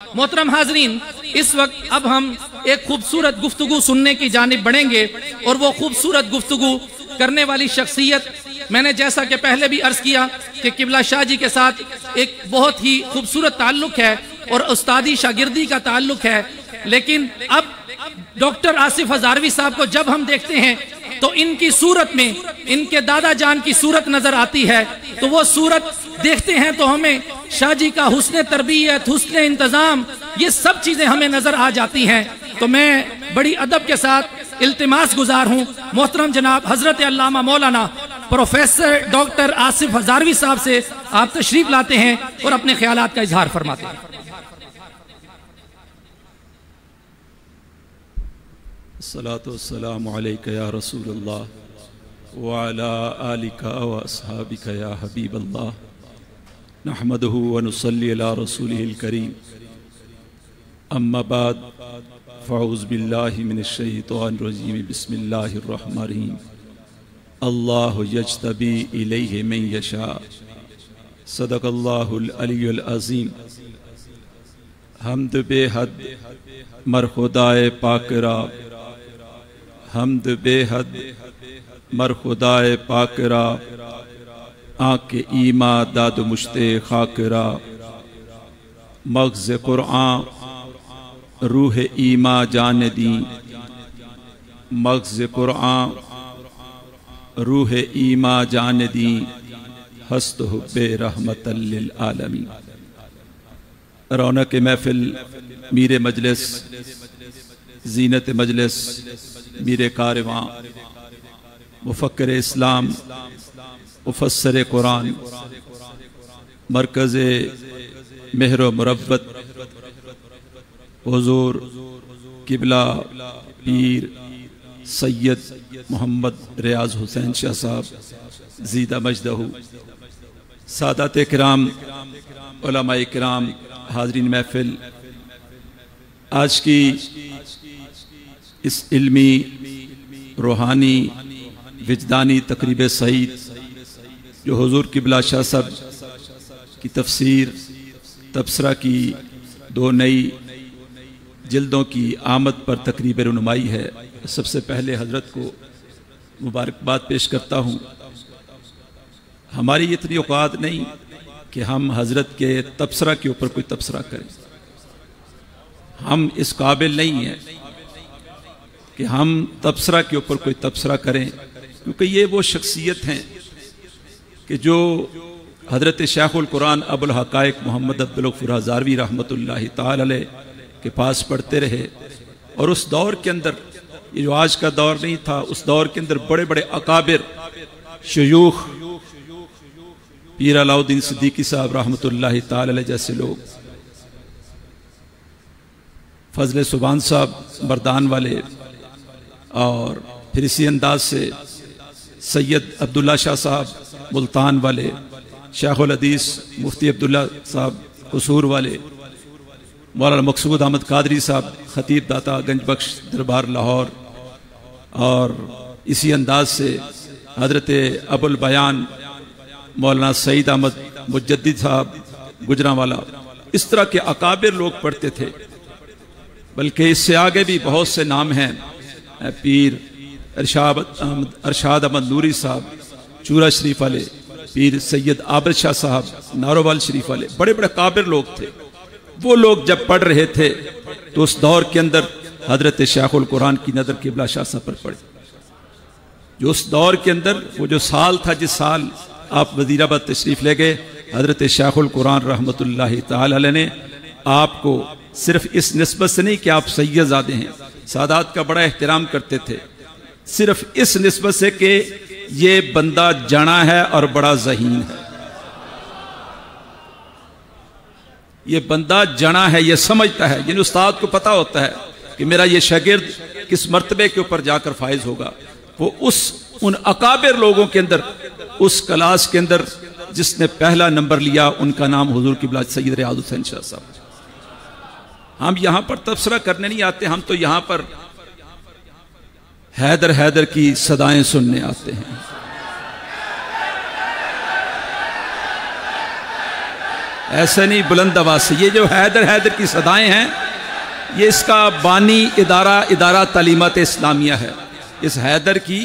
मोहतरम हाजरीन, इस वक्त अब हम एक खूबसूरत गुफ्तगू सुनने की जानिब बढ़ेंगे और वो खूबसूरत गुफ्तगू करने वाली शख्सियत, मैंने जैसा कि पहले भी अर्ज किया कि किबला शाह जी के साथ एक बहुत ही खूबसूरत ताल्लुक है और उस्तादी शागिर्दी का ताल्लुक है। लेकिन अब डॉक्टर आसिफ हजारवी साहब को जब हम देखते हैं तो इनकी सूरत में इनके दादा जान की सूरत नजर आती है, तो वो सूरत देखते हैं तो हमें शाह जी का हुस्न तरबियत, हुस्न इंतजाम, ये सब चीजें हमें नजर आ जाती हैं। तो मैं बड़ी अदब के साथ इल्तिमास गुजार हूँ मोहतरम जनाब हजरत अल्लामा मौलाना प्रोफेसर डॉक्टर आसिफ हजारवी साहब से आप तशरीफ लाते हैं और अपने ख्यालात का इजहार फरमाते हैं। अस्सलातु वस्सलामु अलैका या रसूलल्लाह व अला आलिका व अस्हाबिका या हबीबल्लाह नहमदुहु व नुसल्ली अला रसूलिहिल करीम अम्मा बाद फ़अऊज़ु बिल्लाहि मिनश शैतानिर रजीम बिस्मिल्लाहिर रहमानिर रहीम अल्लाहु यज्तबी इलैहि मन यशा सदक़ल्लाहुल अलियुल अज़ीम। हम्द बेहद मर खुदाए पाकरा, हम्द बेहद मर खुदाए पाकरा, आके ईमा दाद मुश्ते खाकरा, मग़ज़ क़ुरआन रूह ईमा जान दी, मग़ज़ क़ुरआन रूह ईमा जान दी, हस्त हुब्बे रहमतल लिल आलमीन। रौनक महफिल, मीरे मजलिस, जीनत मजलिस, मीरे कारवां, मुफक्किर इस्लाम, मुफस्सिर कुरान, मरकज़ मेहर व मुरब्बत, हुज़ूर किबला पीर सैयद मोहम्मद रियाज हुसैन शाह साहब ज़ीदा मजदहू, सादात किराम, उलमाए किराम, हाज़रीन महफिल, आज की इस इल्मी रूहानी विजदानी तकरीब सईद जो हुज़ूर किबला शाह साहब की तफसीर तबसरा की 2 नई जिल्दों की आमद पर तकरीब रुनुमाई है, सबसे पहले हजरत को मुबारकबाद पेश करता हूँ। हमारी इतनी औकात नहीं कि हम हजरत के तबसरा के ऊपर कोई तबसरा करें, हम इस काबिल नहीं हैं कि हम तबसरा के ऊपर कोई तबसरा करें, क्योंकि ये वो शख्सियत हैं कि जो हजरत शेखुल कुरान अबुल हक़ाइक़ मोहम्मद अब्दुल गफ़ूर हज़ारवी रहमतुल्लाहि ताला अलैह के पास पढ़ते रहे। और उस दौर के अंदर, ये जो आज का दौर नहीं था, उस दौर के अंदर बड़े बड़े अकाबिर शयूख, पीर अलाउद्दीन सिद्दीकी साहब रहमतुल्लाहि ताला अलैह जैसे लोग, फजले सुबान साहब बरदान वाले, और फिर इसी अंदाज से सैयद अब्दुल्ला शाह साहब मुल्तान वाले, शेखुल हदीस मुफ्ती अब्दुल्ला साहब कसूर वाले, मौलाना मकसूद अहमद कादरी साहब खतीब दाता गंज बख्श दरबार लाहौर, और इसी अंदाज से हजरत अबुल बयान मौलाना सईद अहमद मुजद्दिद साहब गुजरांवाला, इस तरह के अकाबिर लोग पढ़ते थे। बल्कि इससे आगे भी बहुत से नाम हैं, पीर अरशाद अहमद नूरी साहब चूरा शरीफ वाले, पीर सैयद आबिद शाह साहब नारोवाल शरीफ वाले, बड़े बड़े काबिर लोग थे। वो लोग जब पढ़ रहे थे तो उस दौर के अंदर हजरत शेखुल कुरान की नज़र किबला शाह साहब पर पड़ी। जो उस दौर के अंदर वो जो साल था, जिस साल आप वज़ीराबाद तशरीफ़ ले गए, हजरत शेखुल कुरान रहमतुल्लाहि ताला अलैह ने आपको सिर्फ इस निस्बत से नहीं कि आप सैयदज़ादे हैं, सादात का बड़ा एहतराम करते थे, सिर्फ इस निस्बत से कि ये बंदा जाना है और बड़ा ज़हीन है, ये बंदा जाना है, ये समझता है, यानी उस्ताद को पता होता है कि मेरा ये शागिर्द किस मर्तबे के ऊपर जाकर फायज होगा। वो उन अकाबिर लोगों के अंदर, उस क्लास के अंदर जिसने पहला नंबर लिया, उनका नाम हुजूर किबला सैयद रियाज हुसैन शाह साहब। हम यहां पर तबसरा करने नहीं आते, हम तो यहां पर हैदर हैदर की सदाएं सुनने आते हैं। ऐसे नहीं, बुलंद आवाज से। ये जो हैदर हैदर की सदाएं हैं, ये इसका बानी इदारा तालीमात इस्लामिया है। इस हैदर की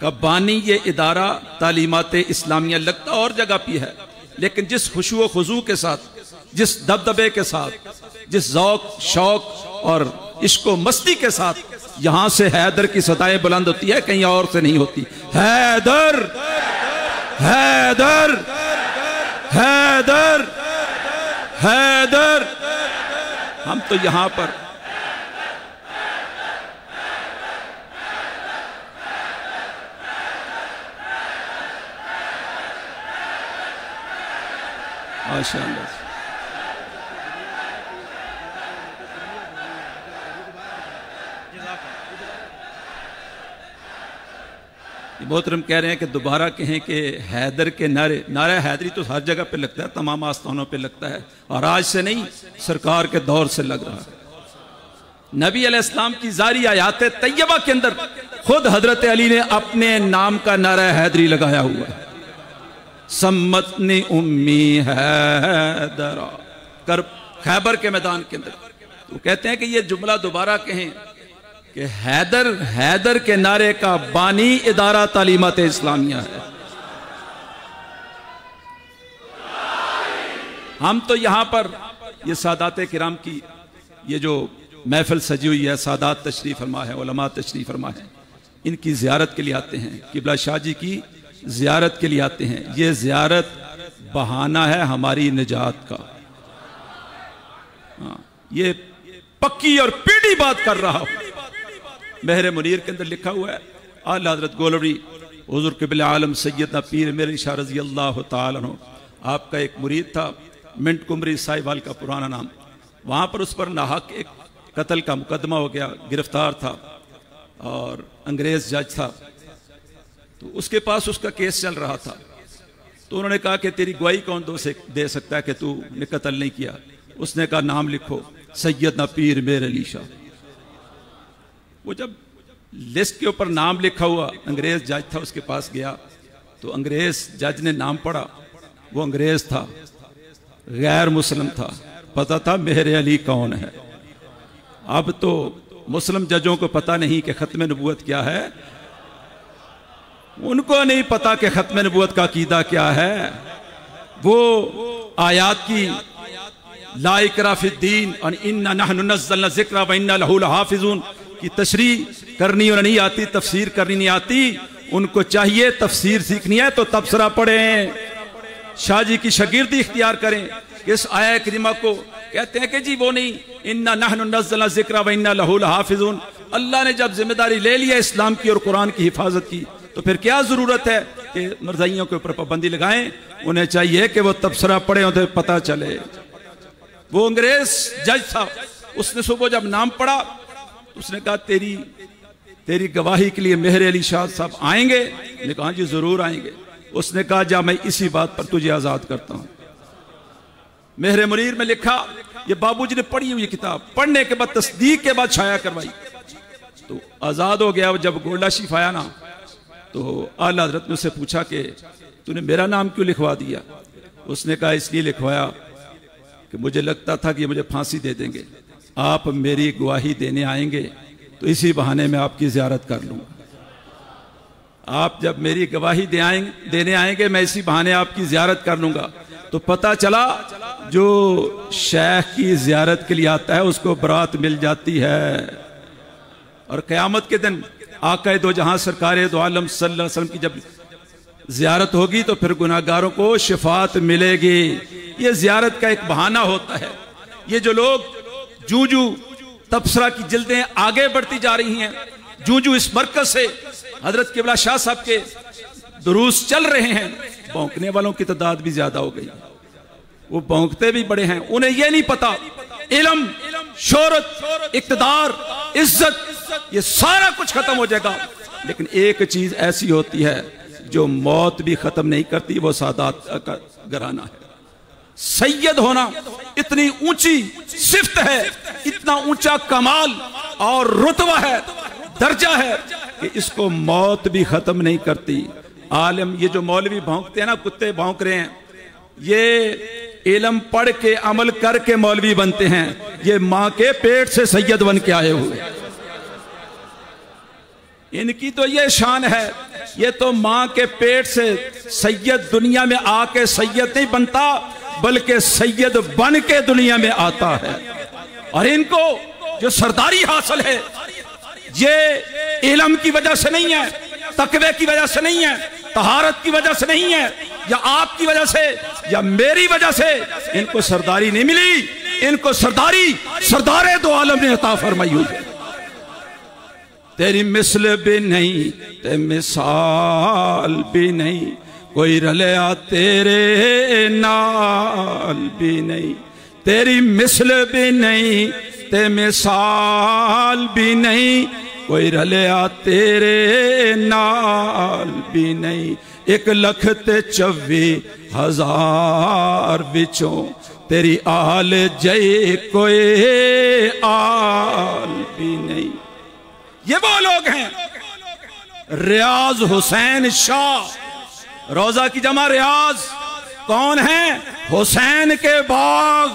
का बानी ये इदारा तालीमात इस्लामिया लगता और जगह भी है, लेकिन जिस खुशू व खुजू के साथ, जिस दबदबे के साथ, जिस जौक शौक और इश्क व मस्ती के साथ यहां से हैदर की सदाएं बुलंद होती है, कहीं और से नहीं होती। हैदर हैदर हैदर हैदर। हम तो यहां पर माशाअल्लाह मोहतरम कह रहे हैं कि दोबारा कहें कि हैदर के नारा हैदरी तो हर जगह पे लगता है, तमाम आस्थानों पे लगता है, और आज से नहीं, सरकार के दौर से लग रहा है। नबी अलैहिस्सलाम की जारी आयात तैयबा के अंदर खुद हजरत अली ने अपने नाम का नारा हैदरी लगाया हुआ है। सम्मतनी उम्मी हैदरा कर खैबर के मैदान के अंदर। तो कहते हैं कि ये जुमला दोबारा कहें कि हैदर के नारे का बानी इदारा तालीमात इस्लामिया है। हम तो यहां पर ये सादात किराम की ये जो महफिल सजी हुई है, सादात तशरीफ फरमा है, उलमा तशरीफ फरमा है, इनकी जियारत के लिए आते हैं, किबला शाह जी की जियारत के लिए आते हैं। ये जियारत बहाना है हमारी निजात का। ये पक्की और पीढ़ी बात कर रहा हूं। महर मुनीर के अंदर लिखा हुआ है, आला हज़रत गोलवरी हुज़ूर क़िबला आलम सैयदना पीर मेरे शाह रज़ी अल्लाह तआला अन्हु, आपका एक मुरीद था, मिंट कुमरी साहिवाल का पुराना नाम। वहां पर उस पर नाहक एक कत्ल का मुकदमा हो गया, गिरफ्तार था और अंग्रेज जज था, तो उसके पास उसका केस चल रहा था। तो उन्होंने कहा कि तेरी गवाही कौन दे सकता है कि तू ने कत्ल नहीं किया। उसने कहा नाम लिखो, सैयदना पीर मेर अली शाह। वो जब लिस्ट के ऊपर नाम लिखा हुआ अंग्रेज जज था, उसके पास गया तो अंग्रेज जज ने नाम पढ़ा। वो अंग्रेज था, गैर मुस्लिम था, पता था मेरे अली कौन है। अब तो मुस्लिम जजों को पता नहीं कि खत्म नबूवत क्या है, उनको नहीं पता कि खत्म नबूवत का अकीदा क्या है। वो आयात की ला इकरा फिद्दीन और इन्ना नहनु नज़्ज़लना ज़िक्रा व इन्ना लहू लहाफ़िज़ून की तशरीह करनी और नहीं आती, तफसीर करनी नहीं आती। उनको चाहिए तफसीर सीखनी है तो तबसरा पढ़ें, शाह जी की शागिर्दी इख्तियार करें। इस आया करीमा को कहते हैं कि जी वो नहीं, इन्ना नहनु नज़्ज़लना ज़िक्रा व इन्ना लहू लहाफ़िज़ून। अल्लाह ने जब जिम्मेदारी ले लिया इस्लाम की और कुरान की हिफाजत की, तो फिर क्या जरूरत है कि मर्ज़ाइयों के ऊपर पाबंदी लगाएं। उन्हें चाहिए कि वो तबसरा पढ़े, उन्हें पता चले। वो अंग्रेज जज था, उसने सुबह जब नाम पढ़ा, उसने कहा तेरी गवाही के लिए मेहर अली शाह साहब आएंगे? ने कहा जी जरूर आएंगे। उसने कहा जा मैं इसी बात पर तुझे आजाद करता हूं। मेहर मुनीर में लिखा, ये बाबूजी ने पढ़ी हुई किताब, पढ़ने के बाद तस्दीक के बाद छाया करवाई तो आजाद हो गया। जब गोल्डा शीफ आया ना, तो आला हज़रत ने उससे पूछा कि तूने मेरा नाम क्यों लिखवा दिया? उसने कहा इसलिए लिखवाया कि मुझे लगता था कि मुझे फांसी दे देंगे, आप मेरी गवाही देने आएंगे तो इसी बहाने में आपकी ज़ियारत कर लूँगा। आप जब मेरी गवाही देने आएंगे, मैं इसी बहाने आपकी ज़ियारत कर लूँगा। तो पता चला जो शेख की ज़ियारत के लिए आता है उसको बरात मिल जाती है। और क़यामत के दिन आक़ा दो जहां सरकार दो आलम सल्लल्लाहु अलैहि वसल्लम की जब ज़ियारत होगी तो फिर गुनाहगारों को शिफात मिलेगी। ये ज़ियारत का एक बहाना होता है। ये जो लोग जूजू तबसरा की जिल्दें आगे बढ़ती जा रही हैं, जूजू इस मरकज से हजरत क़िबला शाह साहब के दुरूस चल रहे हैं, भौंकने वालों की तादाद भी ज्यादा हो गई। वो भौंकते भी बड़े हैं, उन्हें यह नहीं पता इल्म, शोहरत, इक्तदार, इज्जत ये सारा कुछ खत्म हो जाएगा, लेकिन एक चीज ऐसी होती है जो मौत भी खत्म नहीं करती, वो सादात का घराना है। सैयद होना इतनी ऊंची सिफ्त है, इतना ऊंचा कमाल और रुतबा है, दर्जा है कि इसको मौत भी खत्म नहीं करती। आलिम, ये जो मौलवी भौंकते हैं ना, कुत्ते भौंक रहे हैं, ये इल्म पढ़ के अमल करके मौलवी बनते हैं, ये माँ के पेट से सैयद बन के आए हुए। इनकी तो ये शान है, ये तो माँ के पेट से सैयद दुनिया में आके सैयद नहीं बनता, बल्कि सैयद बन के दुनिया में आता है। और इनको जो सरदारी हासिल है, ये इल्म की वजह से नहीं है, तकवे की वजह से नहीं है, तहारत की वजह से नहीं है, या आपकी वजह से या मेरी वजह से इनको सरदारी नहीं मिली। इनको सरदारी सरदारे दो आलम ने अता फरमाई हुई है। तेरी मिसल भी नहीं, ते मिसाल भी नहीं, कोई रलिया तेरे नाल भी नहीं। तेरी मिसल भी नहीं, ते मिसाल भी नहीं, कोई रलिया तेरे नाल भी नहीं। 1,24,000 विचों तेरी आल जय कोई आल भी नहीं। ये वो लोग हैं रियाज हुसैन शाह। रोजा की जमा रियाज कौन है? हुसैन के बाग।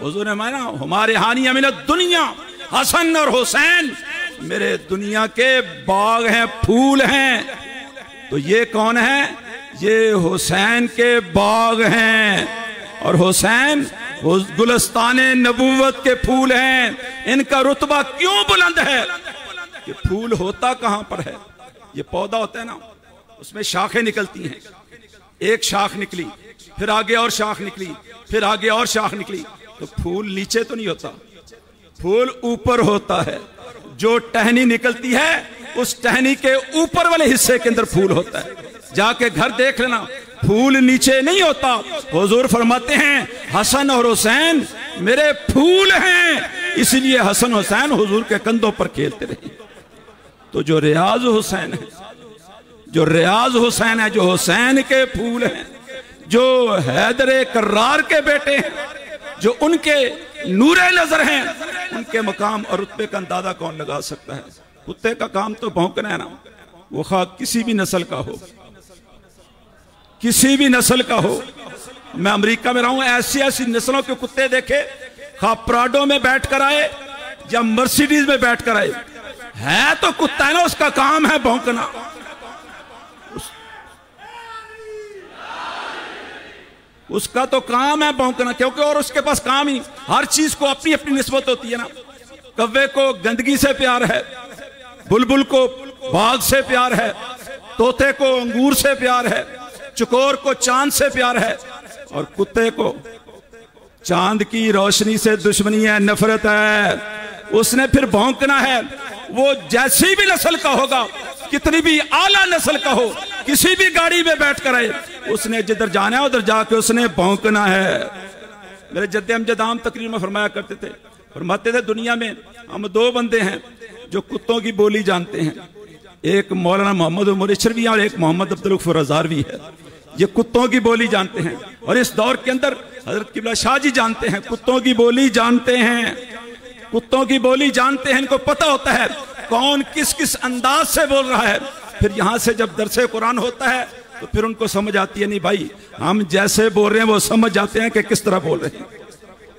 हुजूर ने माना हमारे हानिया मिन दुनिया हसन और हुसैन मेरे दुनिया के बाग हैं, फूल हैं। तो ये कौन है? ये हुसैन के बाग हैं। और हुसैन गुलस्ताने नबूवत के फूल हैं। इनका रुतबा क्यों बुलंद है? ये फूल होता कहां पर है? ये पौधा होता है ना, उसमें शाखें निकलती हैं। एक शाख निकली, फिर आगे और शाख निकली, फिर आगे और शाख निकली। तो फूल नीचे तो नहीं होता, फूल ऊपर होता है। जो टहनी निकलती है उस टहनी के ऊपर वाले हिस्से के अंदर फूल होता है। जाके घर देख लेना, फूल नीचे नहीं होता। हुजूर फरमाते हैं हसन और हुसैन मेरे फूल हैं, इसलिए हसन हुसैन हुजूर के कंधों पर खेलते रहे। तो जो रियाज हुसैन है, जो रियाज हुसैन है, जो हुसैन के फूल हैं, जो हैदर कर्रार के बेटे हैं, जो उनके नूरे नजर हैं, उनके मकाम और रुतबे का अंदाजा कौन लगा सकता है? कुत्ते का काम तो भौंकना है ना, वो खा किसी भी नस्ल का हो, किसी भी नस्ल का हो। मैं अमेरिका में रहा हूं, ऐसी ऐसी नस्लों के कुत्ते देखे, खा प्राडो में बैठ कर आए या मर्सिडीज में बैठ कर आए, है तो कुत्ता है ना, उसका काम है भौंकना। उसका तो काम है भौंकना, क्योंकि और उसके पास काम ही, हर चीज को अपनी अपनी निस्बत होती है ना। कव्वे को गंदगी से प्यार है, बुलबुल को बाग से प्यार है, तोते को अंगूर से प्यार है, चकोर को चांद से प्यार है, और कुत्ते को चांद की रोशनी से दुश्मनी है, नफरत है। उसने फिर भौंकना है। वो जैसी भी नस्ल का होगा, कितनी भी आला नस्ल का हो, किसी भी गाड़ी में बैठ कर आए, उसने जिधर जाना है उधर जाके उसने भौंकना है। मेरे जद्दे अमजद आम तकरीर में फरमाया करते थे, फरमाते थे दुनिया में हम दो बंदे हैं जो कुत्तों की बोली जानते हैं। एक मौलाना मोहम्मद उमर इशरवी और एक मोहम्मद अब्दुल गफ्फार रज़ावी है। ये कुत्तों की बोली जानते हैं, और इस दौर के अंदर हजरत किबला शाह जी जानते हैं, कुत्तों की बोली जानते हैं, कुत्तों की बोली जानते हैं। इनको पता होता है कौन किस किस अंदाज से बोल रहा है। फिर यहां से जब दरसे कुरान होता है तो फिर उनको समझ आती है, नहीं भाई हम जैसे बोल रहे हैं वो समझ जाते हैं कि किस तरह बोल रहे हैं।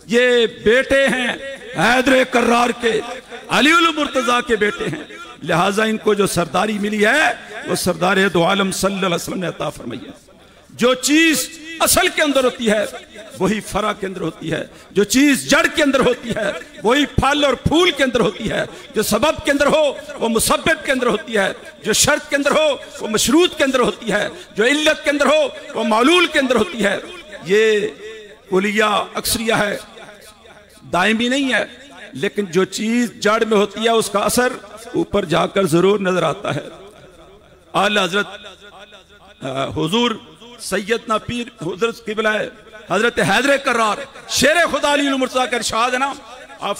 ये बेटे हैं हैदर कर्रार के, अली उल मुर्तजा के बेटे हैं, लिहाजा इनको जो सरदारी मिली है वो सरदार दो आलम सल्लल्लाहु अलैहि वसल्लम ने अता फरमाई है। जो चीज असल के अंदर होती है वही फरा के अंदर होती है, जो चीज जड़ के अंदर होती है वही फल और फूल के अंदर होती है, जो सबब के अंदर हो वो मुसब्बिब के अंदर होती है, जो शर्त के अंदर हो वो मशरूत के अंदर होती है, जो इल्लत के अंदर हो वो मालूल के अंदर होती है। ये कुलिया अक्सरिया है, दायमी नहीं है, लेकिन जो चीज जड़ में होती है उसका असर ऊपर जाकर जरूर नजर आता है। आला हजरत हुजूर सैयदना पीर हजरत किबला हजरत हैदर कर्रार शेर खुदा अली मुर्तज़ा का इरशाद है ना, आप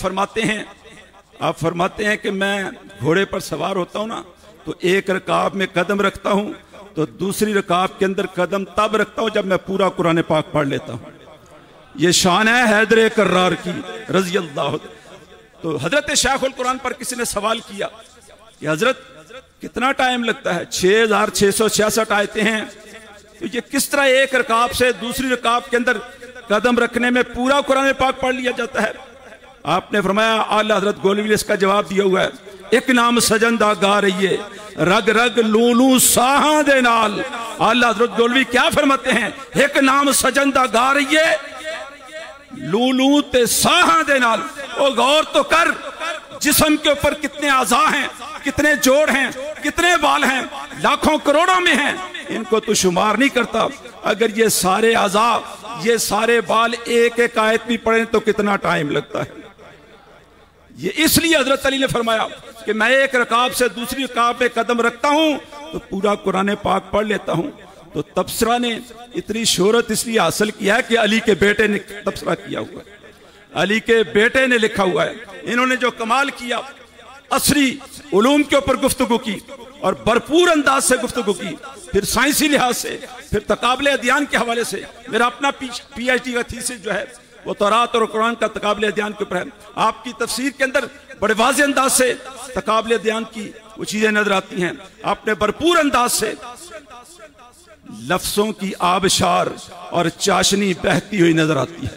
फरमाते हैं कि मैं घोड़े पर सवार होता हूं ना तो एक रकाब में कदम रखता हूं, तो दूसरी रकाब के अंदर कदम तब रखता हूं जब मैं पूरा कुरान पाक पढ़ लेता हूं। ये शान है हैदर कर्रार की रज़ी अल्लाह। तो हजरत शेखुल कुरान पर किसी ने सवाल किया कि हजरत कितना टाइम लगता है? 6666 आयतें हैं, तो ये किस तरह एक रकाब से दूसरी रकाब के अंदर कदम रखने में पूरा कुरान पाक पढ़ लिया जाता है। आपने फरमाया, आला हजरत गोलवी ने इसका जवाब दिया हुआ है, एक नाम सजंदा गा रही है रग रग लूलू साहा दे नाल। आला हजरत गोलवी क्या फरमाते हैं, एक नाम सजंदा गा रही है लूलू ते साहा दे नाल। ओ गौर तो कर, जिस्म के ऊपर कितने आज़ा हैं, कितने जोड़ हैं, कितने बाल हैं, लाखों करोड़ों में हैं, इनको तो शुमार नहीं करता। अगर ये सारे आज़ा, ये सारे बाल एक एक आयत भी पढ़ें तो कितना टाइम लगता है। ये इसलिए हजरत अली ने फरमाया कि मैं एक रकाब से दूसरी रकाब पे कदम रखता हूं तो पूरा कुरान पाक पढ़ लेता हूं। तो तबसरा ने इतनी शोहरत इसलिए हासिल किया है कि अली के बेटे ने तबसरा किया हुआ है, अली के बेटे ने लिखा हुआ है। इन्होंने जो कमाल किया, असरी उलूम के ऊपर गुफ्तगू की और भरपूर अंदाज से गुफ्तगू की, फिर साइंसी लिहाज से, फिर तकाबले अध्ययन के हवाले से। मेरा अपना PhD का थीसिस जो है वो तौरात और कुरान का तकाबले अध्ययन के ऊपर है। आपकी तफसीर के अंदर बड़े वाज़ेह अंदाज से तकाबले अध्ययन की वो चीजें नजर आती हैं। आपने भरपूर अंदाज से लफ्जों की आबशार और चाशनी बहती हुई नजर आती है,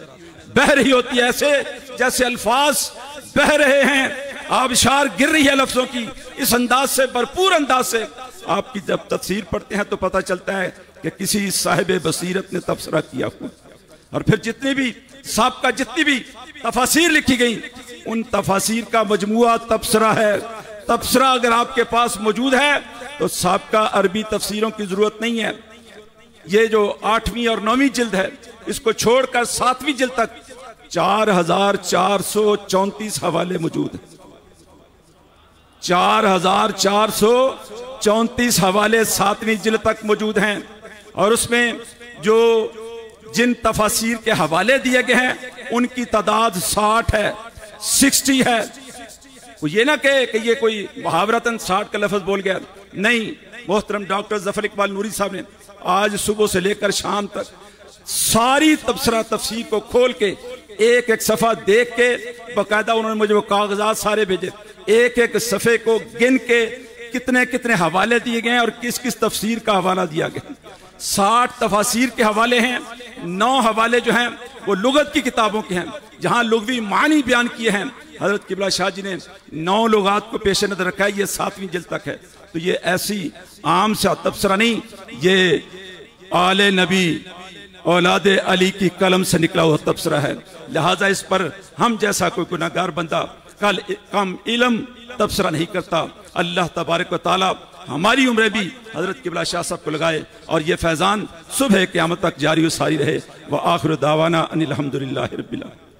बह रही होती है ऐसे जैसे अल्फाज बह रहे हैं, आबशार गिर रही है लफ्जों की। इस अंदाज से, भरपूर अंदाज से आपकी जब तफसीर पढ़ते हैं तो पता चलता है कि किसी साहिब बसीरत ने तबसरा किया हुआ। और फिर जितनी भी साहब जितनी भी तफासीर लिखी गई, उन तफासीर का मजमुआ तबसरा है। तबसरा अगर आपके पास मौजूद है तो साहब का अरबी तफसीरों की जरूरत नहीं है। ये जो 8वीं और 9वीं जिल्द है, इसको छोड़कर 7वीं जिल्द तक 4434 हवाले मौजूद हैं। 4434 हवाले 7वीं जिल्द तक मौजूद हैं। और उसमें जो जिन तफासीर के हवाले दिए गए हैं उनकी तादाद 60 है, 60 है। वो ये ना कहे कि ये कोई मुहावरतन 60 का लफ्ज बोल गया, नहीं। मोहतरम डॉक्टर जफर इकबाल नूरी साहब ने आज सुबह से लेकर शाम तक सारी तबसरा तफसीर को खोल के एक एक सफ़ा देख के, बाकायदा उन्होंने मुझे वो कागजात सारे भेजे, एक एक सफ़े को गिन के कितने कितने हवाले दिए गए हैं और किस किस तफसीर का हवाला दिया गया। 60 तफासीर के हवाले हैं, 9 हवाले जो हैं वो लुगत की किताबों के हैं, जहां लुगवी मानी बयान किए हैं। हजरत किबला शाह जी ने 9 लुगात को पेश नजर रखा है, ये 7वीं जिल्द तक है। तो ये ऐसी आम सा तबसरा नहीं, ये आले नबी औलाद अली की कलम से निकला हुआ तबसरा है। लिहाजा इस पर हम जैसा कोई गुनाहगार बंदा कम इल्म तबसरा नहीं करता। अल्लाह तबारक व तआला हमारी उम्र भी हजरत किबला शाह साहब को लगाए और ये फैजान सुबह क़यामत तक जारी व सारी रहे। व आखिर दावाना अनिल हम्दुलिल्लाहि रब्बिल आलमीन।